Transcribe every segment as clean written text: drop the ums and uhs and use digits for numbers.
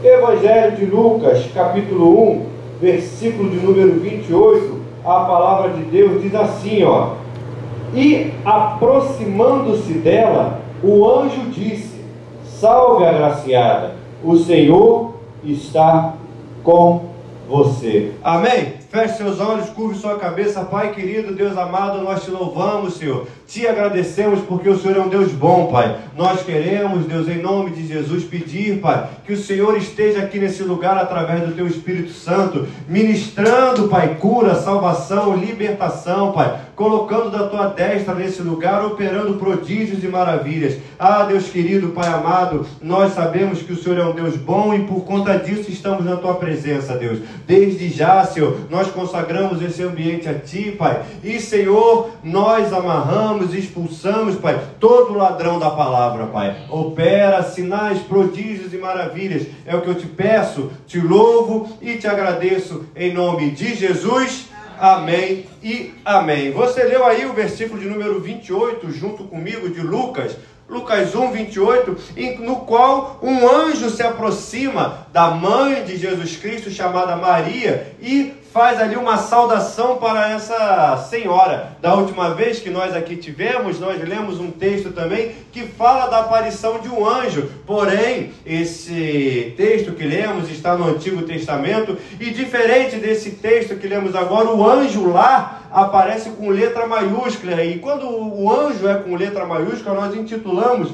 Evangelho de Lucas, capítulo 1, versículo de número 28, a palavra de Deus diz assim, ó: E aproximando-se dela, o anjo disse: Salve, agraciada, o Senhor está com você. Amém? Feche seus olhos, curve sua cabeça. Pai querido, Deus amado, nós te louvamos, Senhor. Te agradecemos porque o Senhor é um Deus bom, Pai. Nós queremos, Deus, em nome de Jesus, pedir, Pai, que o Senhor esteja aqui nesse lugar através do Teu Espírito Santo, ministrando, Pai, cura, salvação, libertação, Pai, colocando da Tua destra nesse lugar, operando prodígios e maravilhas. Ah, Deus querido, Pai amado, nós sabemos que o Senhor é um Deus bom e por conta disso estamos na Tua presença, Deus. Desde já, Senhor, nós consagramos esse ambiente a Ti, Pai. E, Senhor, nós amarramos, expulsamos, Pai, todo ladrão da palavra, Pai. Opera sinais, prodígios e maravilhas. É o que eu te peço, te louvo e te agradeço em nome de Jesus. Amém e amém. Você leu aí o versículo de número 28 junto comigo de Lucas 1, 28, no qual um anjo se aproxima da mãe de Jesus Cristo, chamada Maria, e faz ali uma saudação para essa senhora. Da última vez que nós aqui tivemos, nós lemos um texto também que fala da aparição de um anjo. Porém, esse texto que lemos está no Antigo Testamento, e diferente desse texto que lemos agora, o anjo lá aparece com letra maiúscula. E quando o anjo é com letra maiúscula, nós intitulamos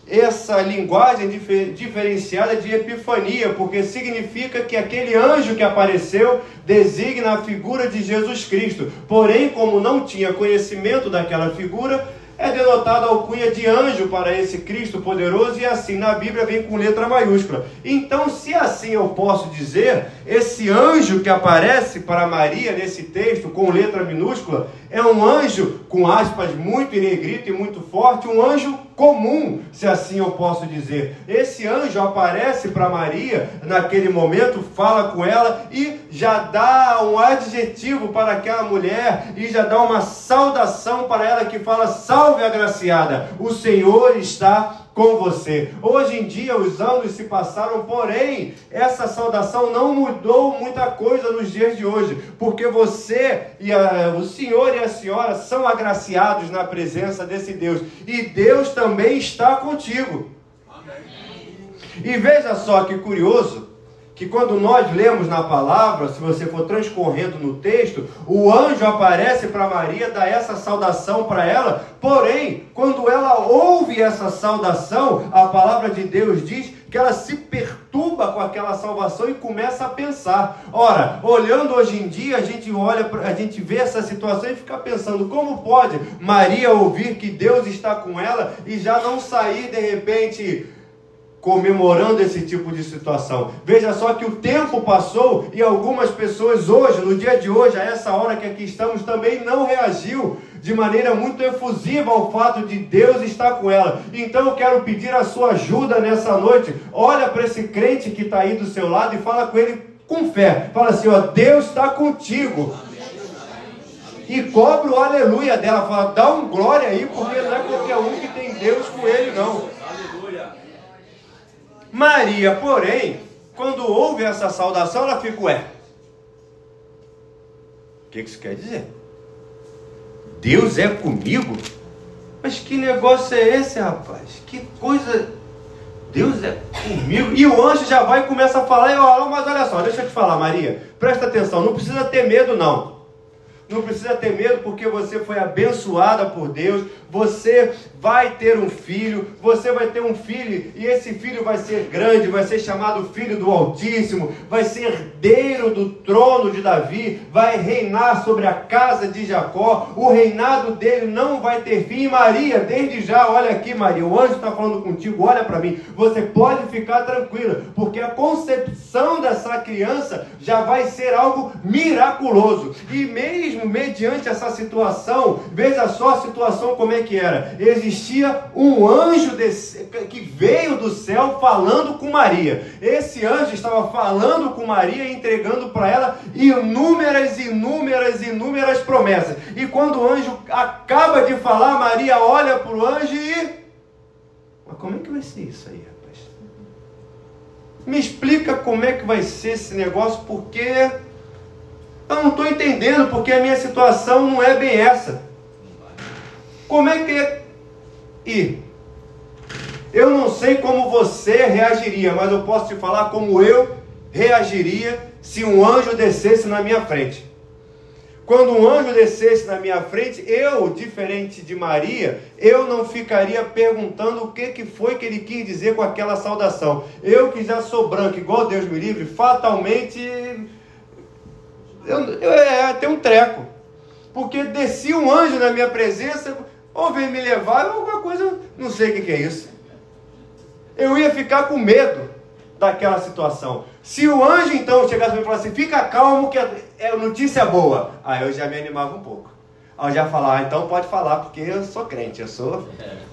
essa linguagem diferenciada de epifania, porque significa que aquele anjo que apareceu designa a figura de Jesus Cristo. Porém, como não tinha conhecimento daquela figura, é denotada a alcunha de anjo para esse Cristo poderoso, e assim na Bíblia vem com letra maiúscula. Então, se assim eu posso dizer, esse anjo que aparece para Maria nesse texto com letra minúscula é um anjo, com aspas muito em negrito e muito forte, um anjo comum, se assim eu posso dizer. Esse anjo aparece para Maria naquele momento, fala com ela e já dá um adjetivo para aquela mulher e já dá uma saudação para ela que fala: Salve, agraciada, o Senhor está com você. Hoje em dia os anos se passaram, porém essa saudação não mudou muita coisa nos dias de hoje, porque você e o senhor e a senhora são agraciados na presença desse Deus, e Deus também está contigo. Amém. E veja só que curioso, que quando nós lemos na palavra, se você for transcorrendo no texto, o anjo aparece para Maria, dá essa saudação para ela, porém, quando ela ouve essa saudação, a palavra de Deus diz que ela se perturba com aquela salvação e começa a pensar. Ora, olhando hoje em dia, a gente vê essa situação e fica pensando: como pode Maria ouvir que Deus está com ela e já não sair de repente comemorando esse tipo de situação? Veja só que o tempo passou e algumas pessoas hoje, no dia de hoje, a essa hora que aqui estamos, também não reagiu de maneira muito efusiva ao fato de Deus estar com ela. Então eu quero pedir a sua ajuda nessa noite. Olha para esse crente que está aí do seu lado e fala com ele com fé. Fala assim, ó: Deus está contigo. E cobre o aleluia dela. Fala: dá um glória aí, porque não é qualquer um que tem Deus com ele, não. Maria, porém, quando ouve essa saudação, ela fica: ué, o que isso quer dizer? Deus é comigo? Mas que negócio é esse, rapaz? Que coisa... Deus é comigo? E o anjo já vai e começa a falar: mas olha só, deixa eu te falar, Maria, presta atenção, não precisa ter medo não. Não precisa ter medo, porque você foi abençoada por Deus. Você vai ter um filho. Você vai ter um filho. E esse filho vai ser grande. Vai ser chamado Filho do Altíssimo. Vai ser herdeiro do trono de Davi. Vai reinar sobre a casa de Jacó. O reinado dele não vai ter fim. E Maria, desde já, olha aqui, Maria. O anjo está falando contigo. Olha para mim. Você pode ficar tranquila, porque a concepção dessa criança já vai ser algo miraculoso. E mesmo mediante essa situação, veja só a situação como é que era. Existia um anjo que veio do céu falando com Maria. Esse anjo estava falando com Maria, entregando para ela inúmeras promessas. E quando o anjo acaba de falar, Maria olha para o anjo e... mas como é que vai ser isso aí, rapaz? Me explica como é que vai ser esse negócio, porque eu não estou entendendo, porque a minha situação não é bem essa. Como é que é? Eu não sei como você reagiria, mas eu posso te falar como eu reagiria se um anjo descesse na minha frente. Quando um anjo descesse na minha frente, eu, diferente de Maria, eu não ficaria perguntando o que foi que ele quis dizer com aquela saudação. Eu que já sou branco, igual Deus me livre, fatalmente eu tenho um treco. Porque descia um anjo na minha presença, ou veio me levar, ou alguma coisa, não sei o que é isso. Eu ia ficar com medo daquela situação. Se o anjo então chegasse e falasse assim, fica calmo que é notícia boa, aí eu já me animava um pouco. Aí eu já falava, então pode falar, porque eu sou crente,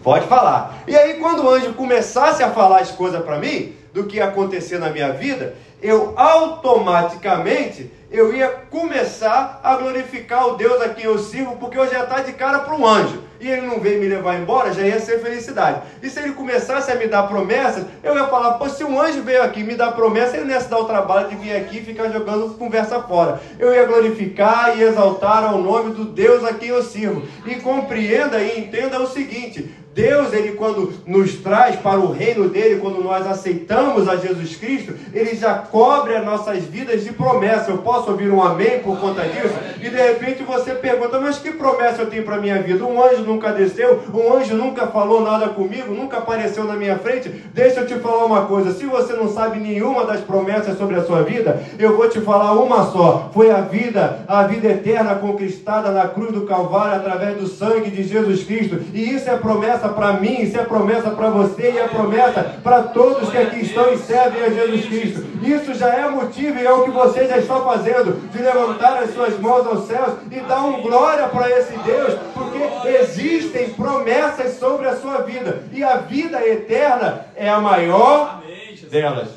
pode falar. E aí quando o anjo começasse a falar as coisas para mim, do que ia acontecer na minha vida, eu automaticamente, eu ia começar a glorificar o Deus a quem eu sirvo, porque eu já estava de cara para um anjo, e ele não veio me levar embora, já ia ser felicidade. E se ele começasse a me dar promessas, eu ia falar, pô, se um anjo veio aqui me dar promessa, ele não ia se dar o trabalho de vir aqui e ficar jogando conversa fora. Eu ia glorificar e exaltar ao nome do Deus a quem eu sirvo. E compreenda e entenda o seguinte, Deus, ele quando nos traz para o reino dele, quando nós aceitamos a Jesus Cristo, ele já cobre as nossas vidas de promessa. Eu posso ouvir um amém por conta disso? E de repente você pergunta, mas que promessa eu tenho para a minha vida? Um anjo nunca desceu, um anjo nunca falou nada comigo, nunca apareceu na minha frente. Deixa eu te falar uma coisa, se você não sabe nenhuma das promessas sobre a sua vida, eu vou te falar uma só, foi a vida eterna conquistada na cruz do Calvário através do sangue de Jesus Cristo, e isso é promessa para mim, isso é promessa para você e é promessa para todos que aqui estão e servem a Jesus Cristo. Isso já é motivo e é o que você já está fazendo, de levantar as suas mãos aos céus e dar um glória para esse Deus, porque existem promessas sobre a sua vida e a vida eterna é a maior delas.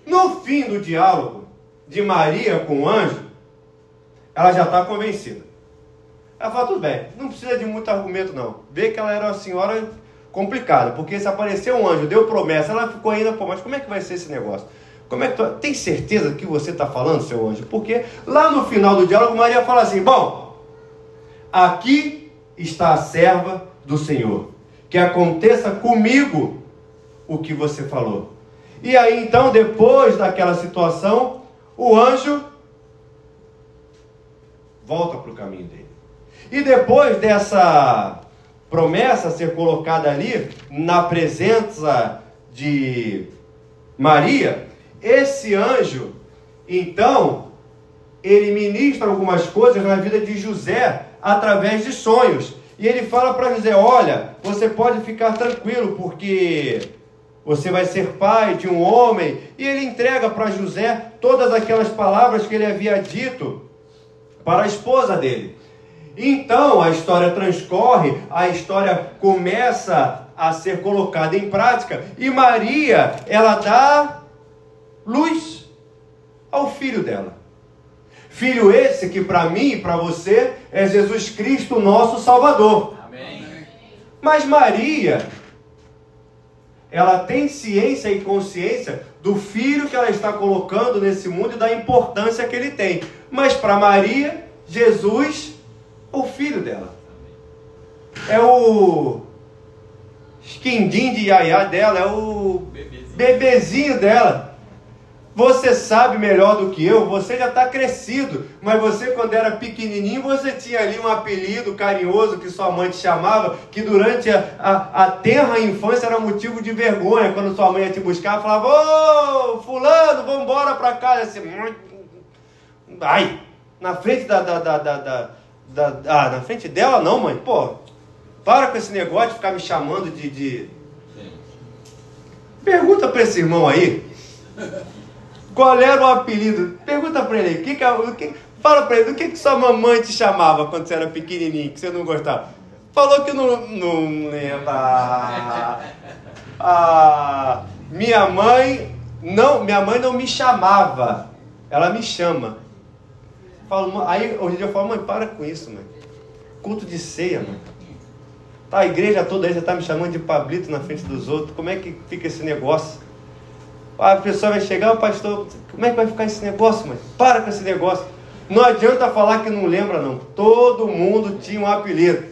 No fim do diálogo de Maria com o anjo, ela já está convencida. Ela fala, tudo bem, não precisa de muito argumento não. Vê que ela era uma senhora complicada, porque se apareceu um anjo, deu promessa, ela ficou ainda, pô, mas como é que vai ser esse negócio? Como é que tem certeza que você está falando, seu anjo? Porque lá no final do diálogo, Maria fala assim, bom, aqui está a serva do Senhor, que aconteça comigo o que você falou. E aí então, depois daquela situação, o anjo volta para o caminho dele. E depois dessa promessa ser colocada ali, na presença de Maria, esse anjo, então, ele ministra algumas coisas na vida de José, através de sonhos. E ele fala para José, olha, você pode ficar tranquilo, porque você vai ser pai de um homem. E ele entrega para José todas aquelas palavras que ele havia dito para a esposa dele. Então a história transcorre, a história começa a ser colocada em prática, e Maria, ela dá luz ao filho dela. Filho esse que para mim e para você é Jesus Cristo, nosso Salvador. Amém. Mas Maria, ela tem ciência e consciência do filho que ela está colocando nesse mundo e da importância que ele tem. Mas para Maria, Jesus o filho dela é o esquindim de iaiá dela, é o bebezinho dela. Você sabe melhor do que eu, você já está crescido, mas você quando era pequenininho, você tinha ali um apelido carinhoso que sua mãe te chamava, que durante a tenra infância era motivo de vergonha. Quando sua mãe ia te buscar, falava, ô, fulano, vamos embora para casa. Assim, ai, na frente na frente dela não, mãe, pô, para com esse negócio de ficar me chamando de... Pergunta para esse irmão aí, qual era o apelido, pergunta para ele aí, fala para ele, do que sua mamãe te chamava quando você era pequenininho, que você não gostava? Falou que não lembra. Minha mãe não me chamava, ela me chama. Aí hoje em dia eu falo, mãe, para com isso, mãe. Culto de ceia, mãe. Tá, a igreja toda aí já está me chamando de Pablito na frente dos outros. Como é que fica esse negócio? A pessoa vai chegar, o pastor, como é que vai ficar esse negócio, mãe? Para com esse negócio. Não adianta falar que não lembra, não. Todo mundo tinha um apelido.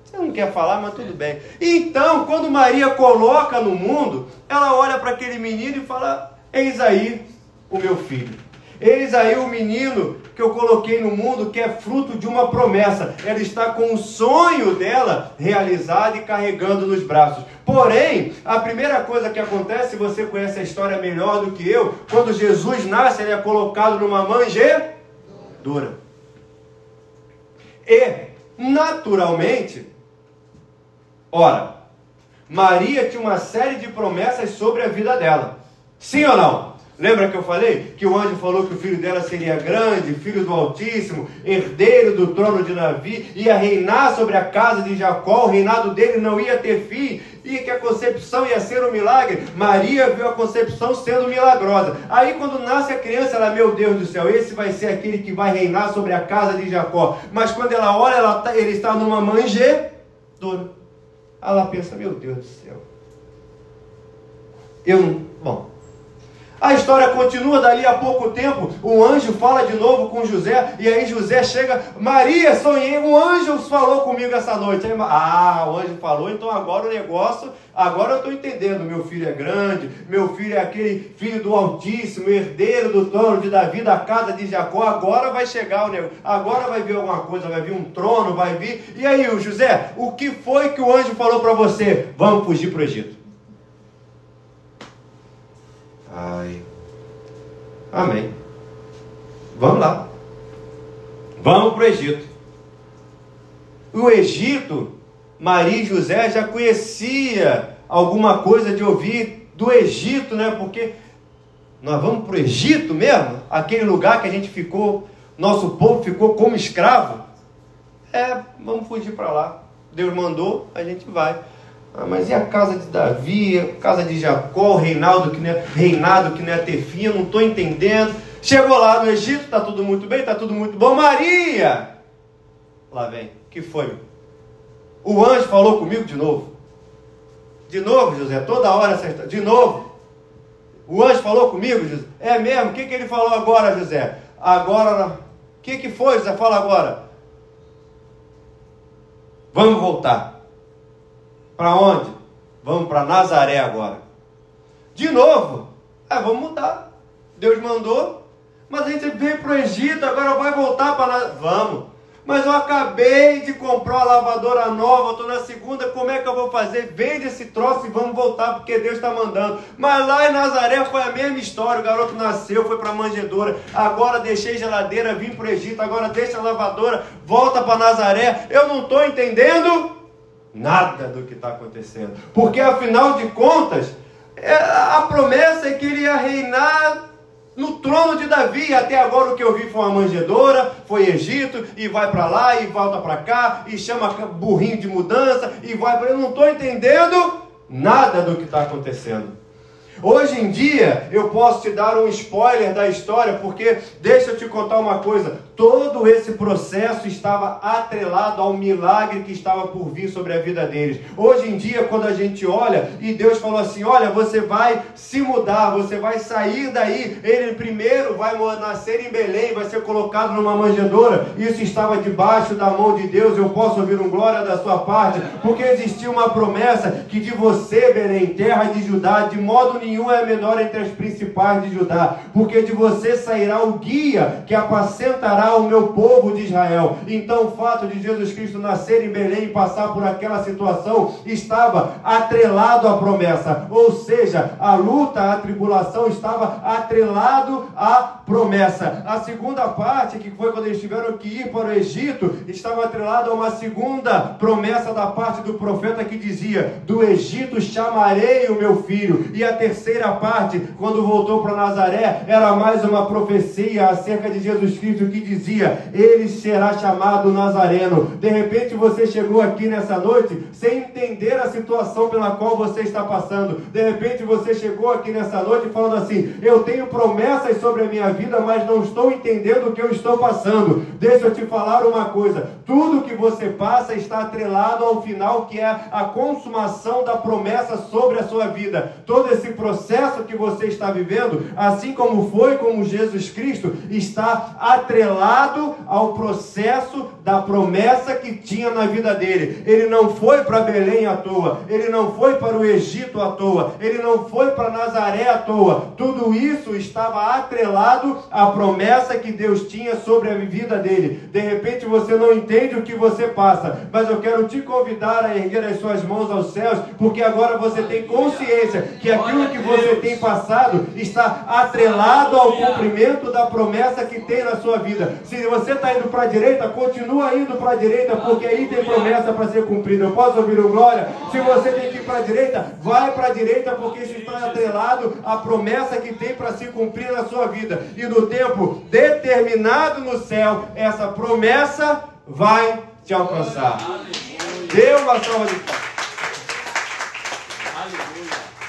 Você não quer falar, mas tudo bem. Então, quando Maria coloca no mundo, ela olha para aquele menino e fala: eis aí o meu filho. Eis aí o menino que eu coloquei no mundo, que é fruto de uma promessa. Ela está com o sonho dela realizado e carregando nos braços. Porém, a primeira coisa que acontece, você conhece a história melhor do que eu, quando Jesus nasce, ele é colocado numa manjedoura. E, naturalmente, ora, Maria tinha uma série de promessas sobre a vida dela. Sim ou não? Lembra que eu falei que o anjo falou que o filho dela seria grande, filho do Altíssimo, herdeiro do trono de Davi, ia reinar sobre a casa de Jacó, o reinado dele não ia ter fim, e que a concepção ia ser um milagre. Maria viu a concepção sendo milagrosa. Aí quando nasce a criança, ela, meu Deus do céu, esse vai ser aquele que vai reinar sobre a casa de Jacó. Mas quando ela olha, ele está numa manjedoura. Ela pensa, meu Deus do céu, bom... A história continua. Dali a pouco tempo, o anjo fala de novo com José, e aí José chega: Maria, sonhei, um anjo falou comigo essa noite. Aí, o anjo falou, então agora o negócio, agora eu estou entendendo, meu filho é grande, meu filho é aquele filho do Altíssimo, herdeiro do trono de Davi, da casa de Jacó, agora vai chegar o negócio, agora vai vir alguma coisa, vai vir um trono, vai vir. E aí, José, o que foi que o anjo falou para você? Vamos fugir para o Egito. Amém. Vamos lá. Vamos para o Egito. O Egito, Maria e José já conhecia alguma coisa de ouvir do Egito, né? Porque nós vamos para o Egito mesmo? Aquele lugar que a gente ficou, nosso povo ficou como escravo? Vamos fugir para lá. Deus mandou, a gente vai. Mas e a casa de Davi, a casa de Jacó, o reinado que não é ter fim? Eu não estou entendendo. Chegou lá no Egito, está tudo muito bem, está tudo muito bom. Maria! Lá vem. O que foi? O anjo falou comigo de novo. De novo, José, toda hora essa história. De novo. O anjo falou comigo, José. É mesmo? O que ele falou agora, José? Agora, o que foi, José? Fala agora. Vamos voltar. Para onde? Vamos para Nazaré agora. De novo? Vamos mudar. Deus mandou. Mas a gente veio para o Egito, agora vai voltar para Nazaré. Vamos. Mas eu acabei de comprar uma lavadora nova, estou na segunda, como é que eu vou fazer? Vende esse troço e vamos voltar, porque Deus está mandando. Mas lá em Nazaré foi a mesma história, o garoto nasceu, foi para a manjedoura, agora deixei geladeira, vim para o Egito, agora deixa a lavadora, volta para Nazaré. Eu não estou entendendo nada do que está acontecendo, porque afinal de contas, a promessa é que ele ia reinar no trono de Davi. Até agora o que eu vi foi uma manjedoura, foi Egito, e vai para lá, e volta para cá, e chama burrinho de mudança, e vai para... Eu não estou entendendo nada do que está acontecendo. Hoje em dia, eu posso te dar um spoiler da história, porque, deixa eu te contar uma coisa, todo esse processo estava atrelado ao milagre que estava por vir sobre a vida deles. Hoje em dia, quando a gente olha, e Deus falou assim, olha, você vai se mudar, você vai sair daí, ele primeiro vai nascer em Belém, vai ser colocado numa manjedoura, isso estava debaixo da mão de Deus. Eu posso ouvir um glória da sua parte, porque existia uma promessa que de você, Belém, terra de Judá, de modo nenhum é menor entre as principais de Judá, porque de você sairá o guia que apacentará o meu povo de Israel. Então o fato de Jesus Cristo nascer em Belém e passar por aquela situação estava atrelado à promessa, ou seja, a luta, a tribulação estava atrelado à promessa. A segunda parte, que foi quando eles tiveram que ir para o Egito, estava atrelado a uma segunda promessa da parte do profeta que dizia, do Egito chamarei o meu filho. E a terceira parte, quando voltou para Nazaré, era mais uma profecia acerca de Jesus Cristo que dizia, ele será chamado Nazareno. De repente você chegou aqui nessa noite sem entender a situação pela qual você está passando. De repente você chegou aqui nessa noite falando assim, eu tenho promessas sobre a minha vida, mas não estou entendendo o que eu estou passando. Deixa eu te falar uma coisa, tudo que você passa está atrelado ao final, que é a consumação da promessa sobre a sua vida. Todo esse processo que você está vivendo, assim como foi com Jesus Cristo, está atrelado ao processo da promessa que tinha na vida dele. Ele não foi para Belém à toa, ele não foi para o Egito à toa, ele não foi para Nazaré à toa. Tudo isso estava atrelado à promessa que Deus tinha sobre a vida dele. De repente você não entende o que você passa, mas eu quero te convidar a erguer as suas mãos aos céus, porque agora você tem consciência que aquilo que você tem passado está atrelado ao cumprimento da promessa que tem na sua vida. Se você está indo para a direita, continua indo para a direita, porque aí tem promessa para ser cumprida. Eu posso ouvir o glória? Se você tem que ir para a direita, vai para a direita, porque isso está atrelado à promessa que tem para se cumprir na sua vida. E no tempo determinado no céu, essa promessa vai te alcançar. Dê uma salva de palmas.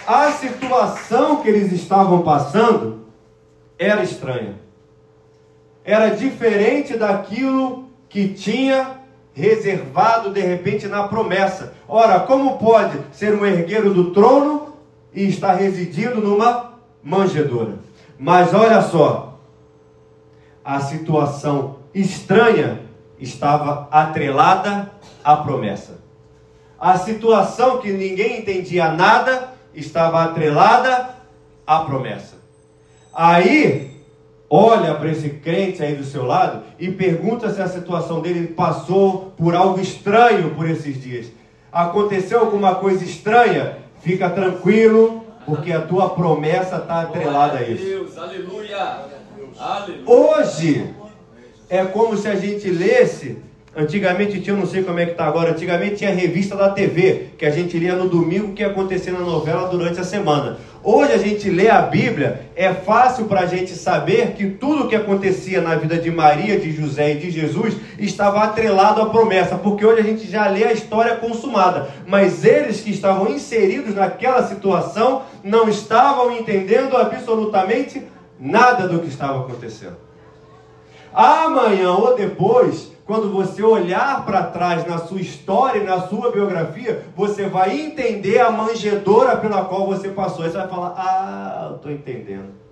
A situação que eles estavam passando era estranha. Era diferente daquilo que tinha reservado de repente na promessa. Ora, como pode ser um herdeiro do trono e estar residindo numa manjedoura? Mas olha só, a situação estranha estava atrelada à promessa. A situação que ninguém entendia nada estava atrelada à promessa. Aí, olha para esse crente aí do seu lado e pergunta se a situação dele passou por algo estranho por esses dias. Aconteceu alguma coisa estranha? Fica tranquilo, porque a tua promessa está atrelada a isso. Deus, aleluia. Aleluia. Hoje é como se a gente lesse. Antigamente tinha, eu não sei como é que está agora, antigamente tinha a revista da TV, que a gente lia no domingo o que ia acontecer na novela durante a semana. Hoje a gente lê a Bíblia, é fácil para a gente saber que tudo o que acontecia na vida de Maria, de José e de Jesus estava atrelado à promessa, porque hoje a gente já lê a história consumada, mas eles que estavam inseridos naquela situação não estavam entendendo absolutamente nada do que estava acontecendo. Amanhã ou depois, quando você olhar para trás na sua história e na sua biografia, você vai entender a manjedoura pela qual você passou. Aí você vai falar, ah, eu estou entendendo.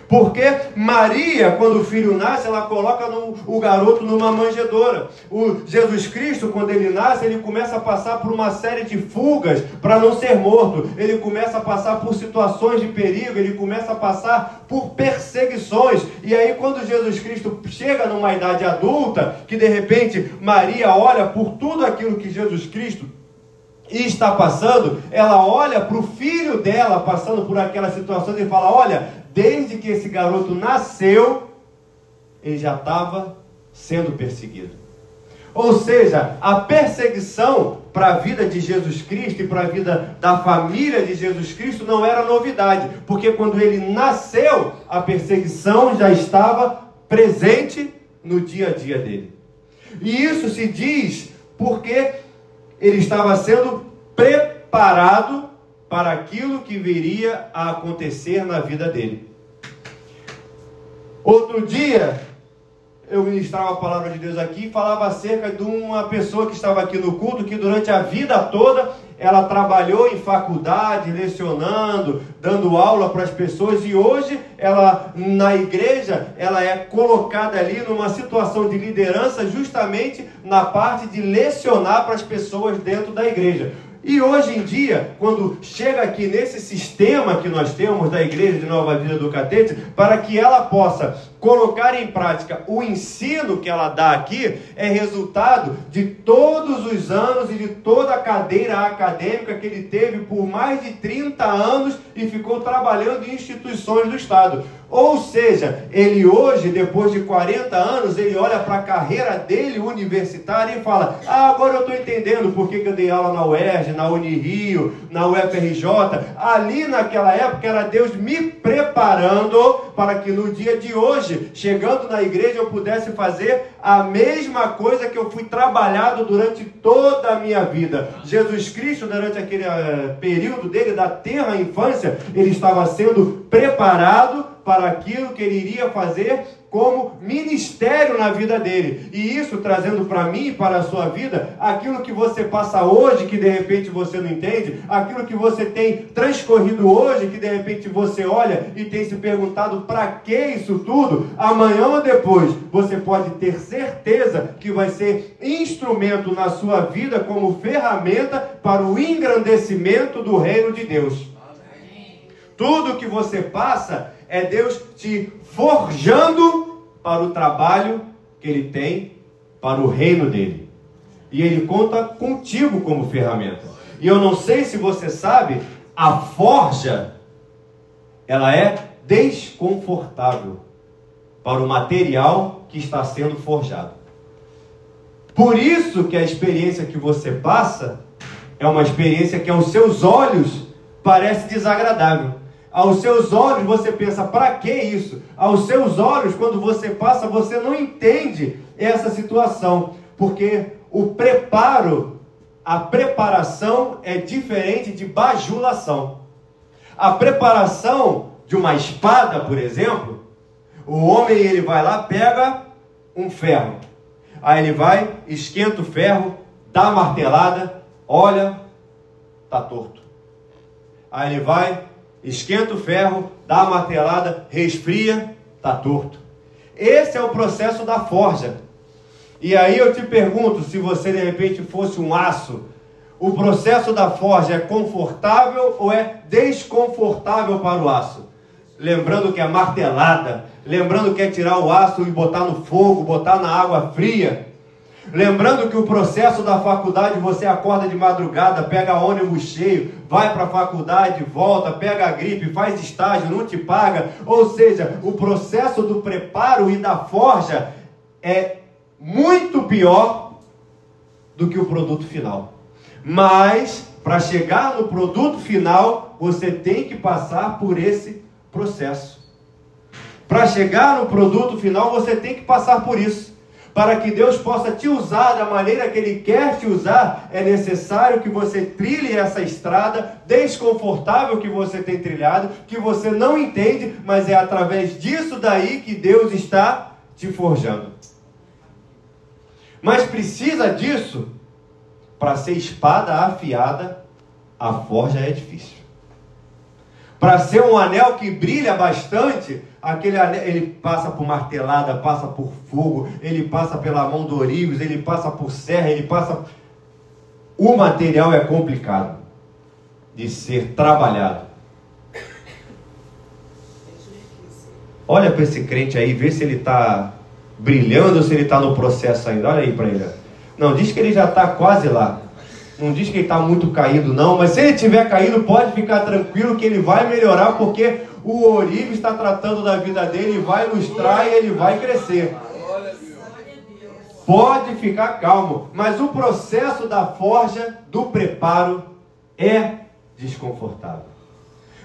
Porque Maria, quando o filho nasce, ela coloca o garoto numa manjedoura. O Jesus Cristo, quando ele nasce, ele começa a passar por uma série de fugas para não ser morto. Ele começa a passar por situações de perigo, ele começa a passar por perseguições. E aí quando Jesus Cristo chega numa idade adulta, que de repente Maria olha por tudo aquilo que Jesus Cristo está passando, ela olha para o filho dela passando por aquela situação e fala, olha, desde que esse garoto nasceu, ele já estava sendo perseguido. Ou seja, a perseguição para a vida de Jesus Cristo e para a vida da família de Jesus Cristo não era novidade, porque quando ele nasceu, a perseguição já estava presente no dia a dia dele. E isso se diz porque ele estava sendo preparado para aquilo que viria a acontecer na vida dele. Outro dia, eu ministrava a palavra de Deus aqui e falava acerca de uma pessoa que estava aqui no culto, que durante a vida toda, ela trabalhou em faculdade, lecionando, dando aula para as pessoas, e hoje, ela, na igreja, ela é colocada ali numa situação de liderança, justamente na parte de lecionar para as pessoas dentro da igreja. E hoje em dia, quando chega aqui nesse sistema que nós temos da Igreja de Nova Vida do Catete, para que ela possa colocar em prática o ensino que ela dá aqui, é resultado de todos os anos e de toda a cadeira acadêmica que ele teve por mais de 30 anos e ficou trabalhando em instituições do Estado. Ou seja, ele hoje, depois de 40 anos, ele olha para a carreira dele universitária e fala, agora eu estou entendendo por que eu dei aula na UERJ, na Unirio, na UFRJ. Ali naquela época era Deus me preparando para que no dia de hoje, chegando na igreja, eu pudesse fazer a mesma coisa que eu fui trabalhado durante toda a minha vida. Jesus Cristo, durante aquele período dele, da tenra infância, ele estava sendo preparado para aquilo que ele iria fazer como ministério na vida dele. E isso trazendo para mim e para a sua vida, aquilo que você passa hoje, que de repente você não entende, aquilo que você tem transcorrido hoje, que de repente você olha e tem se perguntado para que isso tudo, amanhã ou depois, você pode ter certeza que vai ser instrumento na sua vida como ferramenta para o engrandecimento do reino de Deus. Tudo que você passa é Deus te forjando para o trabalho que Ele tem para o reino dEle. E Ele conta contigo como ferramenta. E eu não sei se você sabe, a forja, ela é desconfortável para o material que está sendo forjado. Por isso que a experiência que você passa é uma experiência que aos seus olhos parece desagradável. Aos seus olhos você pensa, para que isso? Aos seus olhos, quando você passa, você não entende essa situação. Porque o preparo, a preparação é diferente de bajulação. A preparação de uma espada, por exemplo, o homem ele vai lá, pega um ferro. Aí ele vai, esquenta o ferro, dá a martelada, olha, está torto. Aí ele vai, esquenta o ferro, dá a martelada, resfria, está torto. Esse é o processo da forja. E aí eu te pergunto, se você de repente fosse um aço, o processo da forja é confortável ou é desconfortável para o aço? Lembrando que é martelada, lembrando que é tirar o aço e botar no fogo, botar na água fria. Lembrando que o processo da faculdade, você acorda de madrugada, pega ônibus cheio, vai para a faculdade, volta, pega a gripe, faz estágio, não te paga. Ou seja, o processo do preparo e da forja é muito pior do que o produto final. Mas, para chegar no produto final, você tem que passar por esse processo. Para chegar no produto final, você tem que passar por isso. Para que Deus possa te usar da maneira que Ele quer te usar, é necessário que você trilhe essa estrada desconfortável que você tem trilhado, que você não entende, mas é através disso daí que Deus está te forjando. Mas precisa disso, para ser espada afiada, a forja é difícil. Para ser um anel que brilha bastante, aquele anel, ele passa por martelada, passa por fogo, ele passa pela mão do ourives, ele passa por serra, ele passa... O material é complicado de ser trabalhado. Olha para esse crente aí, vê se ele está brilhando ou se ele está no processo ainda. Olha aí para ele. Não, diz que ele já está quase lá. Não diz que ele está muito caído não, mas se ele tiver caído, pode ficar tranquilo que ele vai melhorar, porque o ourives está tratando da vida dele, e vai ilustrar e ele vai crescer. Pode ficar calmo, mas o processo da forja, do preparo, é desconfortável.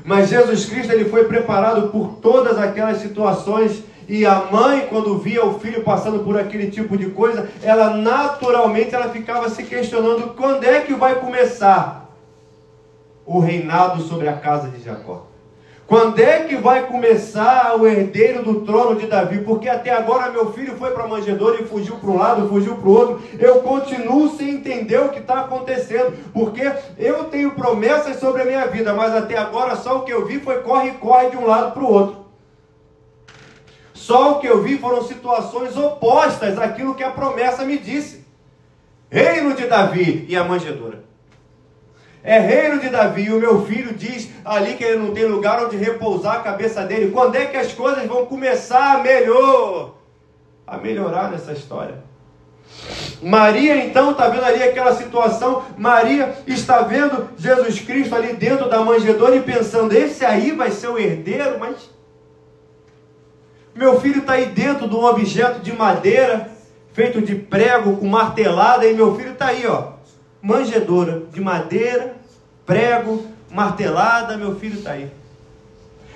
Mas Jesus Cristo, ele foi preparado por todas aquelas situações. E a mãe, quando via o filho passando por aquele tipo de coisa, ela naturalmente ela ficava se questionando quando é que vai começar o reinado sobre a casa de Jacó. Quando é que vai começar o herdeiro do trono de Davi? Porque até agora meu filho foi para a manjedoura e fugiu para um lado, fugiu para o outro. Eu continuo sem entender o que está acontecendo. Porque eu tenho promessas sobre a minha vida, mas até agora só o que eu vi foi corre e corre de um lado para o outro. Só o que eu vi foram situações opostas àquilo que a promessa me disse. Reino de Davi e a manjedoura. É reino de Davi e o meu filho diz ali que ele não tem lugar onde repousar a cabeça dele. Quando é que as coisas vão começar a melhorar nessa história? Maria então está vendo ali aquela situação. Maria está vendo Jesus Cristo ali dentro da manjedoura e pensando, esse aí vai ser o herdeiro, mas... Meu filho está aí dentro de um objeto de madeira, feito de prego, com martelada, e meu filho está aí, ó, manjedoura de madeira, prego, martelada, meu filho está aí.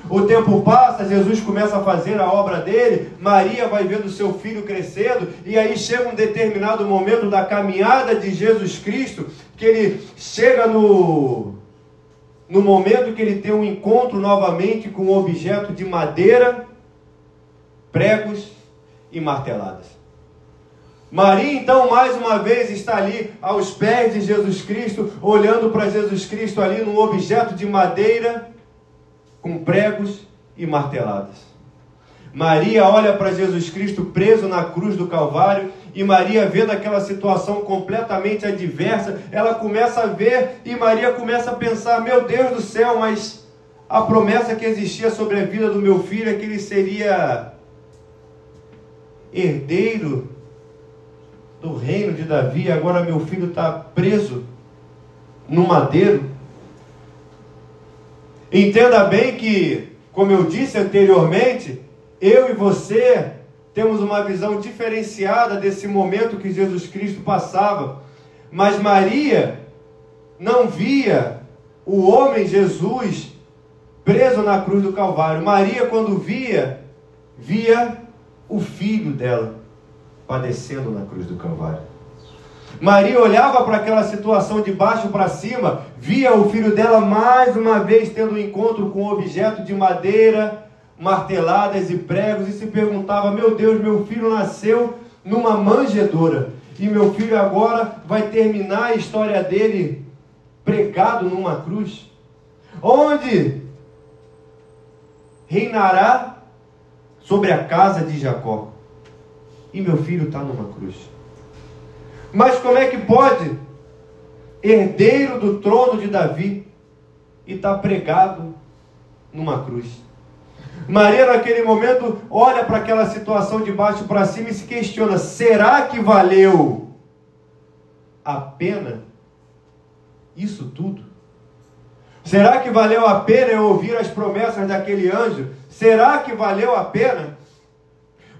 O tempo passa, Jesus começa a fazer a obra dele, Maria vai vendo seu filho crescendo, e aí chega um determinado momento da caminhada de Jesus Cristo, que ele chega no no momento que ele tem um encontro novamente com um objeto de madeira, pregos e marteladas. Maria, então, mais uma vez está ali aos pés de Jesus Cristo, olhando para Jesus Cristo ali num objeto de madeira, com pregos e marteladas. Maria olha para Jesus Cristo preso na cruz do Calvário, e Maria, vendo aquela situação completamente adversa, ela começa a ver, e Maria começa a pensar: meu Deus do céu, mas a promessa que existia sobre a vida do meu filho é que ele seria herdeiro do reino de Davi, agora meu filho está preso no madeiro. Entenda bem que, como eu disse anteriormente, eu e você temos uma visão diferenciada desse momento que Jesus Cristo passava, mas Maria não via o homem Jesus preso na cruz do Calvário. Maria, quando via o filho dela padecendo na cruz do Calvário. Maria olhava para aquela situação de baixo para cima, via o filho dela mais uma vez tendo um encontro com um objeto de madeira, marteladas e pregos, e se perguntava: meu Deus, meu filho nasceu numa manjedoura, e meu filho agora vai terminar a história dele pregado numa cruz, onde reinará sobre a casa de Jacó, e meu filho está numa cruz. Mas como é que pode herdeiro do trono de Davi e está pregado numa cruz? Maria, naquele momento, olha para aquela situação de baixo para cima e se questiona: será que valeu a pena isso tudo? Será que valeu a pena eu ouvir as promessas daquele anjo? Será que valeu a pena?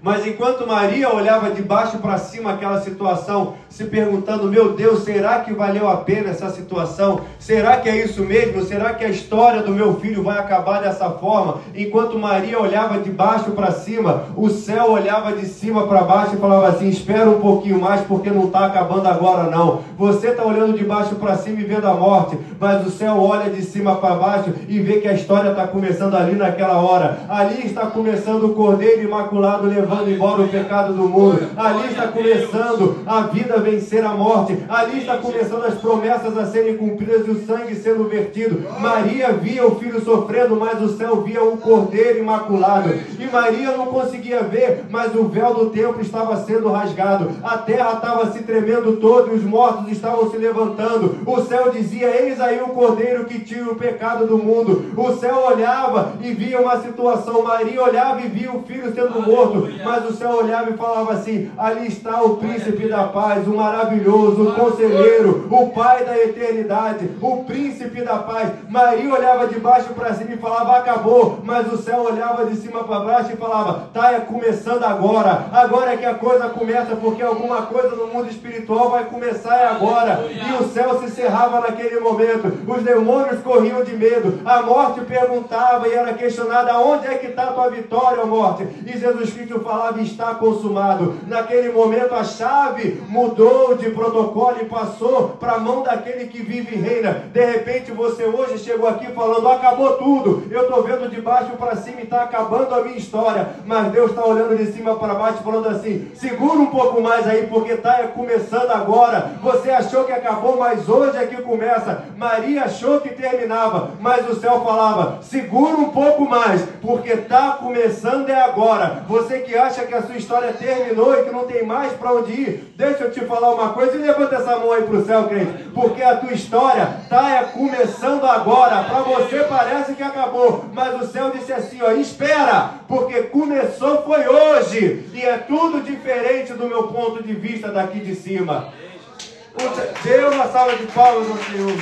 Mas enquanto Maria olhava de baixo para cima aquela situação, se perguntando: meu Deus, será que valeu a pena essa situação? Será que é isso mesmo? Será que a história do meu filho vai acabar dessa forma? Enquanto Maria olhava de baixo para cima, o céu olhava de cima para baixo e falava assim: espera um pouquinho mais, porque não está acabando agora não. Você está olhando de baixo para cima e vendo a morte, mas o céu olha de cima para baixo e vê que a história está começando ali naquela hora. Ali está começando o Cordeiro Imaculado levando embora o pecado do mundo. Ali está começando a vida vencer a morte. Ali está começando as promessas a serem cumpridas e o sangue sendo vertido. Maria via o filho sofrendo, mas o céu via o Cordeiro Imaculado. E Maria não conseguia ver, mas o véu do templo estava sendo rasgado. A terra estava se tremendo toda e os mortos estavam se levantando. O céu dizia: eis aí o Cordeiro que tira o pecado do mundo. O céu olhava e via uma situação. Maria olhava e via o filho sendo morto, mas o céu olhava e falava assim: ali está o príncipe da paz, o maravilhoso, o conselheiro, o pai da eternidade, o príncipe da paz. Maria olhava de baixo para cima e falava: acabou. Mas o céu olhava de cima para baixo e falava: tá, é começando agora. Agora é que a coisa começa, porque alguma coisa no mundo espiritual vai começar agora. E o céu se cerrava naquele momento. Os demônios corriam de medo. A morte perguntava e era questionada: onde é que está a tua vitória, ó morte? E Jesus Cristo falava: está consumado. Naquele momento a chave mudou de protocolo e passou para a mão daquele que vive e reina. De repente você hoje chegou aqui falando: acabou tudo, eu estou vendo de baixo para cima e está acabando a minha história. Mas Deus está olhando de cima para baixo falando assim: segura um pouco mais aí, porque está começando agora. Você achou que acabou, mas hoje é que começa. Maria achou que terminava, mas o céu falava: segura um pouco mais, porque está começando é agora. Você que acha que a sua história terminou e que não tem mais para onde ir, deixa eu te falar uma coisa e levanta essa mão aí para o céu, crente, porque a tua história está começando agora. Para você parece que acabou, mas o céu disse assim: ó, espera, porque começou foi hoje, e é tudo diferente do meu ponto de vista daqui de cima. Dê uma salva de palmas ao Senhor.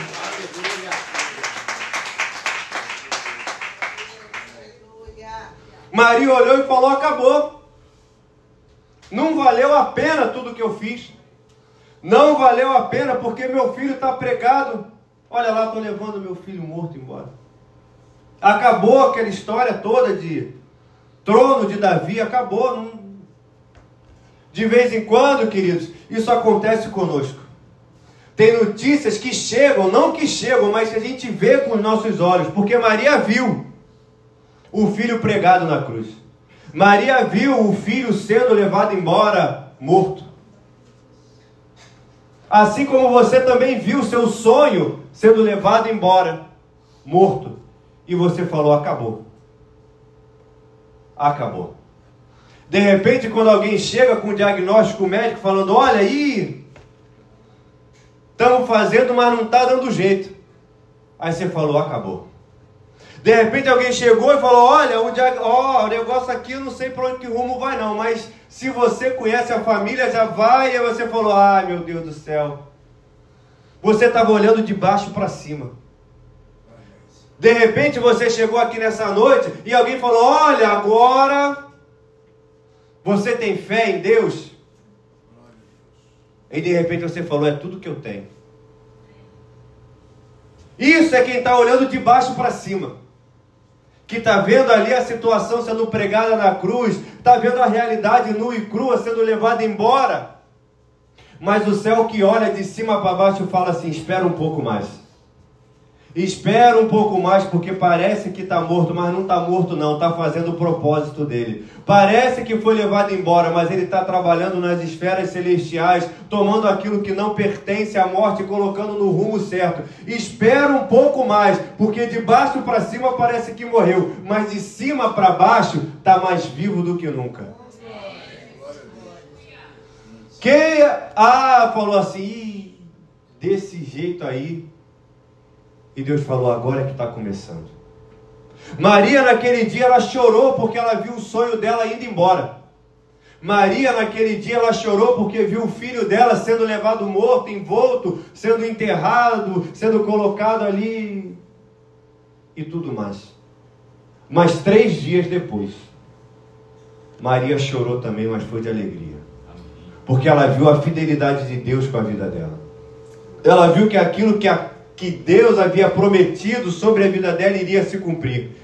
Maria olhou e falou: acabou. Não valeu a pena tudo que eu fiz. Não valeu a pena porque meu filho está pregado. Olha lá, estou levando meu filho morto embora. Acabou aquela história toda de trono de Davi. Acabou. De vez em quando, queridos, isso acontece conosco. Tem notícias que chegam, não que chegam, mas que a gente vê com os nossos olhos, porque Maria viu o filho pregado na cruz. Maria viu o filho sendo levado embora morto. Assim como você também viu o seu sonho sendo levado embora morto. E você falou, acabou. Acabou. De repente, quando alguém chega com um diagnóstico médico falando, olha aí, estamos fazendo, mas não está dando jeito. Aí você falou, acabou. De repente alguém chegou e falou, olha, o negócio aqui eu não sei para onde que rumo vai não, mas se você conhece a família já vai, e aí você falou, ai meu Deus do céu. Você estava olhando de baixo para cima. De repente você chegou aqui nessa noite e alguém falou, olha, agora você tem fé em Deus? E de repente você falou, é tudo que eu tenho. Isso é quem está olhando de baixo para cima. Que está vendo ali a situação sendo pregada na cruz, está vendo a realidade nua e crua sendo levada embora. Mas o céu que olha de cima para baixo fala assim, espera um pouco mais. Espera um pouco mais, porque parece que está morto, mas não está morto não, está fazendo o propósito dele. Parece que foi levado embora, mas ele está trabalhando nas esferas celestiais, tomando aquilo que não pertence à morte e colocando no rumo certo. Espera um pouco mais, porque de baixo para cima parece que morreu, mas de cima para baixo está mais vivo do que nunca. Quem falou assim, desse jeito aí, e Deus falou, agora é que está começando. Maria naquele dia ela chorou porque ela viu o sonho dela indo embora. Maria naquele dia ela chorou porque viu o filho dela sendo levado morto, envolto, sendo enterrado, sendo colocado ali e tudo mais. Mas 3 dias depois, Maria chorou também, mas foi de alegria. Porque ela viu a fidelidade de Deus com a vida dela. Ela viu que aquilo que Deus havia prometido sobre a vida dela iria se cumprir.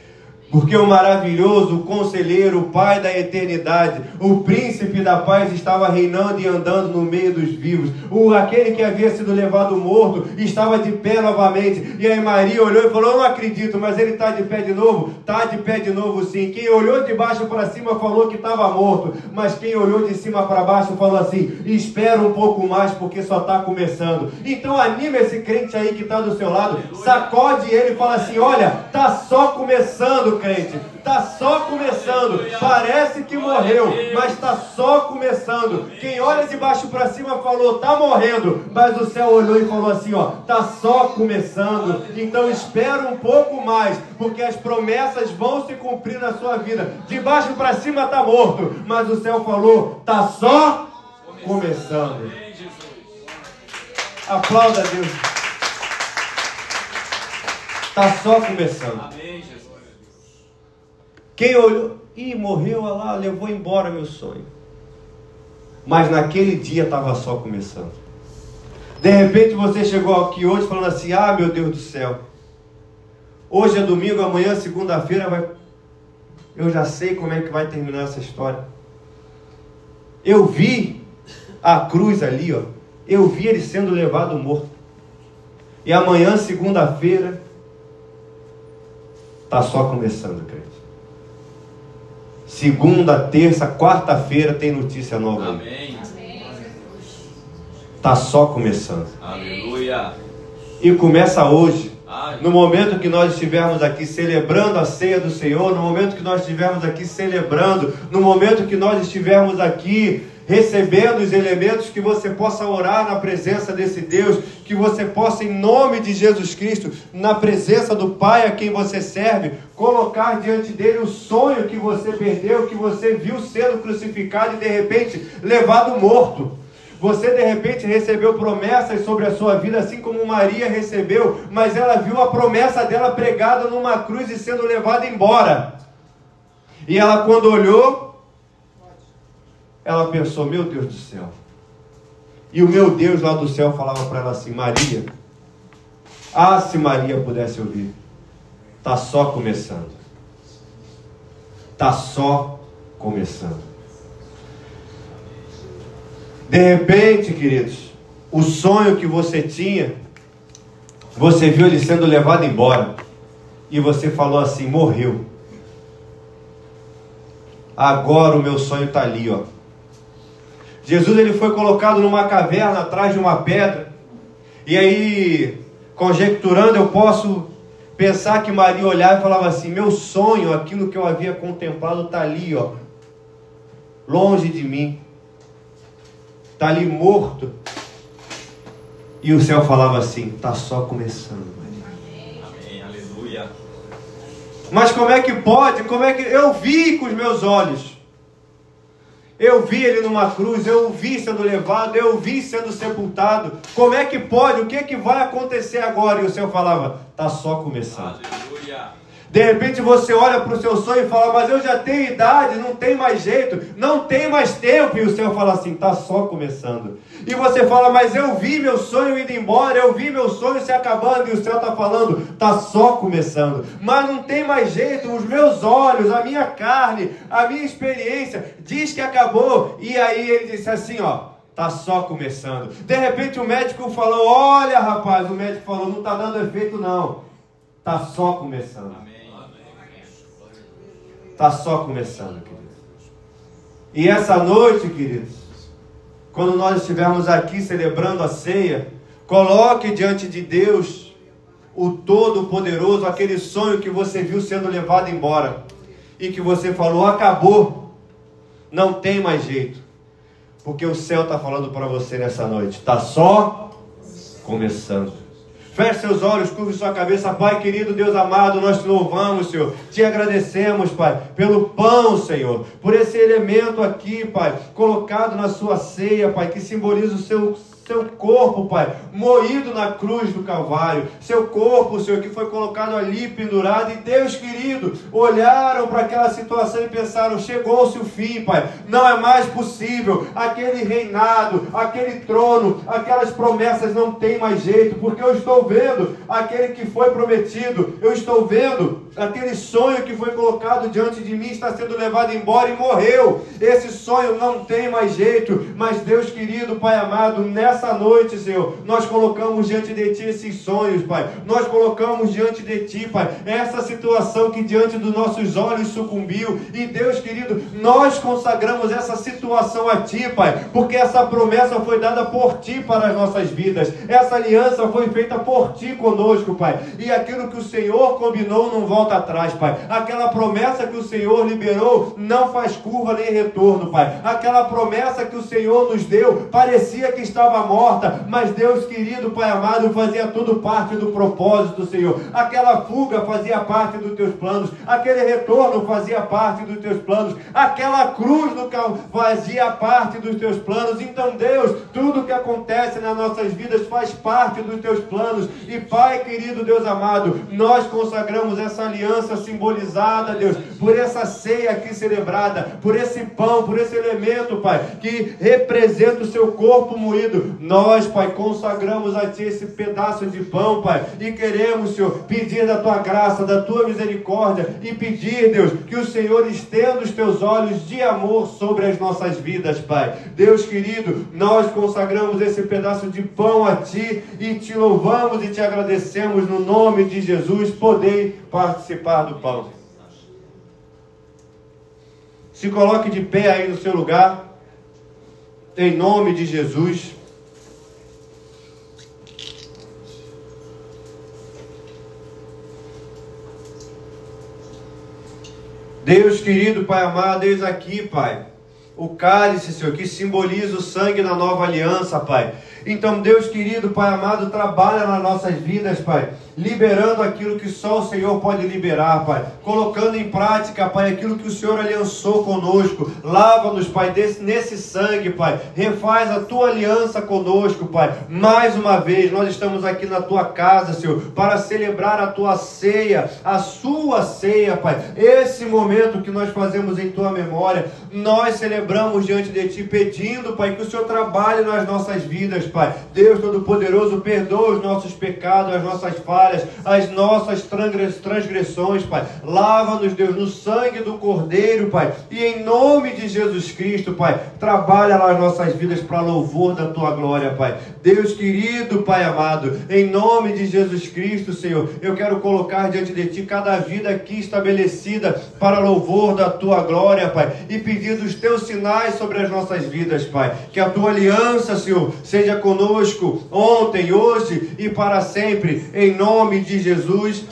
Porque o maravilhoso, o conselheiro, o Pai da eternidade, o príncipe da paz estava reinando e andando no meio dos vivos. Aquele que havia sido levado morto estava de pé novamente. E aí Maria olhou e falou, eu não acredito, mas ele está de pé de novo? Está de pé de novo sim. Quem olhou de baixo para cima falou que estava morto, mas quem olhou de cima para baixo falou assim, espera um pouco mais porque só está começando. Então anima esse crente aí que está do seu lado, sacode ele e fala assim, olha, está só começando, crente, está só começando. Parece que morreu, mas está só começando. Quem olha de baixo para cima falou, está morrendo, mas o céu olhou e falou assim, ó, está só começando. Então espera um pouco mais, porque as promessas vão se cumprir na sua vida. De baixo para cima está morto, mas o céu falou, está só começando. Aplauda a Deus. Está só começando. Quem olhou, morreu, olha lá, levou embora meu sonho. Mas naquele dia estava só começando. De repente você chegou aqui hoje falando assim, meu Deus do céu, hoje é domingo, amanhã segunda-feira, eu já sei como é que vai terminar essa história. Eu vi a cruz ali, eu vi ele sendo levado morto. E amanhã, segunda-feira, está só começando, crente. Segunda, terça, quarta-feira tem notícia nova. Amém. Está só começando. Aleluia. E começa hoje. No momento que nós estivermos aqui celebrando a ceia do Senhor, no momento que nós estivermos aqui celebrando, no momento que nós estivermos aqui recebendo os elementos, que você possa orar na presença desse Deus, que você possa, em nome de Jesus Cristo, na presença do Pai a quem você serve, colocar diante dele o sonho que você perdeu, que você viu sendo crucificado e de repente levado morto. Você de repente recebeu promessas sobre a sua vida, assim como Maria recebeu, mas ela viu a promessa dela pregada numa cruz e sendo levada embora. E ela, quando olhou, ela pensou, meu Deus do céu. E o meu Deus lá do céu falava para ela assim, Maria, se Maria pudesse ouvir, está só começando. Está só começando. De repente, queridos, o sonho que você tinha, você viu ele sendo levado embora, e você falou assim: morreu. Agora o meu sonho está ali, ó. Jesus, ele foi colocado numa caverna atrás de uma pedra. E aí, conjecturando, eu posso pensar que Maria olhava e falava assim: meu sonho, aquilo que eu havia contemplado está ali, ó, longe de mim, está ali morto. E o céu falava assim: está só começando, Maria. Amém, aleluia. Mas como é que pode? Como é que eu vi com os meus olhos? Eu vi ele numa cruz, eu o vi sendo levado, eu o vi sendo sepultado. Como é que pode? O que é que vai acontecer agora? E o Senhor falava: está só começando. Aleluia. De repente você olha para o seu sonho e fala: mas eu já tenho idade, não tem mais jeito, não tem mais tempo. E o Senhor fala assim: está só começando. E você fala: mas eu vi meu sonho indo embora, eu vi meu sonho se acabando. E o Senhor está falando: está só começando. Mas não tem mais jeito, os meus olhos, a minha carne, a minha experiência diz que acabou. E aí ele disse assim, ó: está só começando. De repente o médico falou: olha, rapaz, o médico falou: não está dando efeito não, está só começando. Está só começando, queridos. E essa noite, queridos, quando nós estivermos aqui celebrando a ceia, coloque diante de Deus o Todo-Poderoso aquele sonho que você viu sendo levado embora e que você falou: acabou, não tem mais jeito. Porque o céu está falando para você nessa noite: está só começando. Feche seus olhos, curve sua cabeça. Pai querido, Deus amado, nós te louvamos, Senhor. Te agradecemos, Pai, pelo pão, Senhor. Por esse elemento aqui, Pai, colocado na sua ceia, Pai, que simboliza o seu corpo, Pai, moído na cruz do Calvário. Seu corpo, Senhor, que foi colocado ali, pendurado. E Deus querido, olharam para aquela situação e pensaram: chegou-se o fim, Pai. Não é mais possível. Aquele reinado, aquele trono, aquelas promessas não tem mais jeito. Porque eu estou vendo aquele que foi prometido. Eu estou vendo aquele sonho que foi colocado diante de mim está sendo levado embora e morreu. Esse sonho não tem mais jeito. Mas Deus querido, Pai amado, nessa noite, Senhor, nós colocamos diante de Ti esses sonhos, Pai. Nós colocamos diante de Ti, Pai, essa situação que diante dos nossos olhos sucumbiu. E Deus querido, nós consagramos essa situação a Ti, Pai, porque essa promessa foi dada por Ti para as nossas vidas. Essa aliança foi feita por Ti conosco, Pai. E aquilo que o Senhor combinou não volta atrás, Pai. Aquela promessa que o Senhor liberou não faz curva nem retorno, Pai. Aquela promessa que o Senhor nos deu parecia que estava morta, mas Deus querido, Pai amado, fazia tudo parte do propósito, Senhor. Aquela fuga fazia parte dos Teus planos, aquele retorno fazia parte dos Teus planos, aquela cruz no fazia parte dos Teus planos. Então, Deus, tudo que acontece nas nossas vidas faz parte dos Teus planos. E Pai querido, Deus amado, nós consagramos essa aliança simbolizada, Deus, por essa ceia aqui celebrada, por esse pão, por esse elemento, Pai, que representa o Seu corpo moído. Nós, Pai, consagramos a Ti esse pedaço de pão, Pai, e queremos, Senhor, pedir da Tua graça, da Tua misericórdia, e pedir, Deus, que o Senhor estenda os Teus olhos de amor sobre as nossas vidas, Pai. Deus querido, nós consagramos esse pedaço de pão a Ti, e Te louvamos e Te agradecemos no nome de Jesus. Podei participar do pão. Se coloque de pé aí no seu lugar, em nome de Jesus. Deus querido, Pai amado, eis aqui, Pai, o cálice, Senhor, que simboliza o sangue da nova aliança, Pai. Então, Deus querido, Pai amado, trabalha nas nossas vidas, Pai, liberando aquilo que só o Senhor pode liberar, Pai, colocando em prática, Pai, aquilo que o Senhor aliançou conosco. Lava-nos, Pai, nesse sangue, Pai, refaz a Tua aliança conosco, Pai. Mais uma vez, nós estamos aqui na Tua casa, Senhor, para celebrar a Tua ceia, a Sua ceia, Pai. Esse momento que nós fazemos em Tua memória, nós celebramos diante de Ti, pedindo, Pai, que o Senhor trabalhe nas nossas vidas, Pai. Deus Todo-Poderoso, perdoa os nossos pecados, as nossas falhas, falhas, as nossas transgressões, Pai. Lava-nos, Deus, no sangue do Cordeiro, Pai. E em nome de Jesus Cristo, Pai, trabalha nas nossas vidas para louvor da Tua glória, Pai. Deus querido, Pai amado, em nome de Jesus Cristo, Senhor, eu quero colocar diante de Ti cada vida aqui estabelecida para louvor da Tua glória, Pai, e pedir os Teus sinais sobre as nossas vidas, Pai. Que a Tua aliança, Senhor, seja conosco ontem, hoje e para sempre, em nome de Jesus.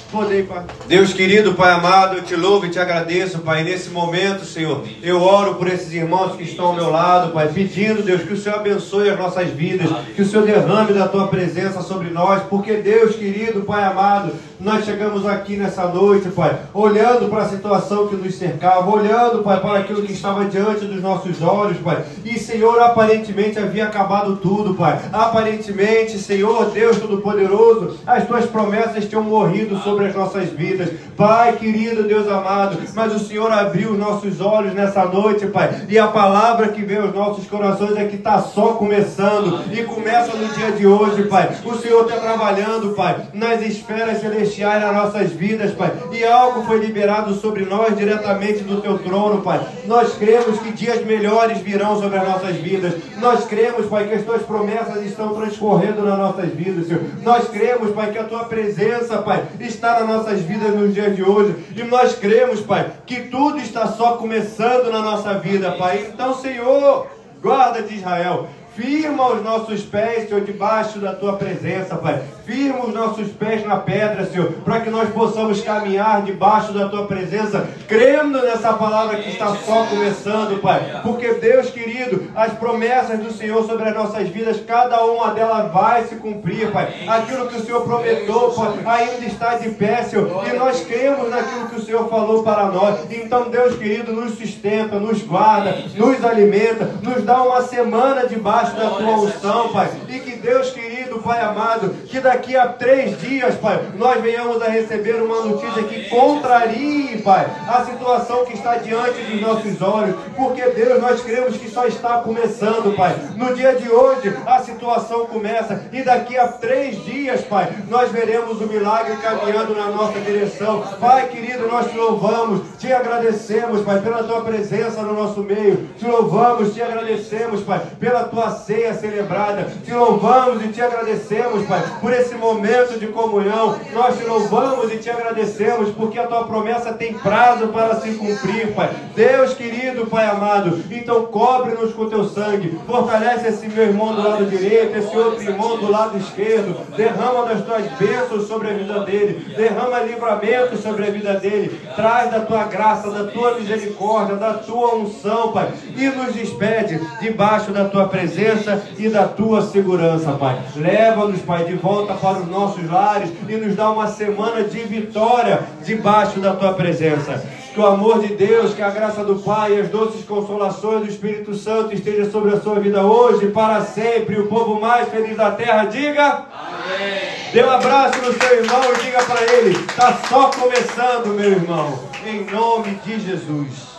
Deus querido, Pai amado, eu Te louvo e Te agradeço, Pai, nesse momento, Senhor, eu oro por esses irmãos que estão ao meu lado, Pai, pedindo, Deus, que o Senhor abençoe as nossas vidas, que o Senhor derrame da Tua presença sobre nós, porque Deus querido, Pai amado, nós chegamos aqui nessa noite, Pai, olhando para a situação que nos cercava, olhando, Pai, para aquilo que estava diante dos nossos olhos, Pai, e Senhor, aparentemente havia acabado tudo, Pai, aparentemente, Senhor, Deus Todo-Poderoso, as Tuas promessas tinham morrido sobre as nossas vidas, Pai querido, Deus amado, mas o Senhor abriu os nossos olhos nessa noite, Pai, e a palavra que veio aos nossos corações é que está só começando, e começa no dia de hoje, Pai. O Senhor está trabalhando, Pai, nas esferas celestiais nas nossas vidas, Pai, e algo foi liberado sobre nós diretamente do Teu trono, Pai. Nós cremos que dias melhores virão sobre as nossas vidas. Nós cremos, Pai, que as Tuas promessas estão transcorrendo nas nossas vidas, Senhor. Nós cremos, Pai, que a Tua presença, Pai, está nas nossas vidas nos dias de hoje, e nós cremos, Pai, que tudo está só começando na nossa vida, Pai. Então, Senhor, guarda de Israel, firma os nossos pés, Senhor, debaixo da Tua presença, Pai. Firma os nossos pés na pedra, Senhor, para que nós possamos caminhar debaixo da Tua presença, crendo nessa palavra que está só começando, Pai. Porque, Deus querido, as promessas do Senhor sobre as nossas vidas, cada uma delas vai se cumprir, Pai. Aquilo que o Senhor prometeu, Pai, ainda está de pé, Senhor, e nós cremos naquilo que o Senhor falou para nós. Então, Deus querido, nos sustenta, nos guarda, nos alimenta, nos dá uma semana debaixo da Tua unção, Pai. E que Deus querido, Pai amado, que daqui a 3 dias, Pai, nós venhamos a receber uma notícia que contrarie, Pai, a situação que está diante dos nossos olhos, porque, Deus, nós cremos que só está começando, Pai. No dia de hoje, a situação começa, e daqui a 3 dias, Pai, nós veremos o milagre caminhando na nossa direção. Pai querido, nós Te louvamos, Te agradecemos, Pai, pela Tua presença no nosso meio. Te louvamos, Te agradecemos, Pai, pela Tua ceia celebrada. Te louvamos e Te agradecemos, Pai, por esse momento de comunhão. Nós Te louvamos e Te agradecemos, porque a Tua promessa tem prazo para se cumprir, Pai. Deus querido, Pai amado, então cobre-nos com Teu sangue, fortalece esse meu irmão do lado direito, esse outro irmão do lado esquerdo, derrama das Tuas bênçãos sobre a vida dele, derrama livramento sobre a vida dele, traz da Tua graça, da Tua misericórdia, da Tua unção, Pai, e nos despede debaixo da Tua presença e da Tua segurança, Pai. Leva-nos, Pai, de volta para os nossos lares e nos dá uma semana de vitória debaixo da Tua presença. Que o amor de Deus, que a graça do Pai e as doces consolações do Espírito Santo esteja sobre a sua vida hoje e para sempre. O povo mais feliz da terra, diga amém. Dê um abraço no seu irmão e diga para ele: está só começando, meu irmão, em nome de Jesus.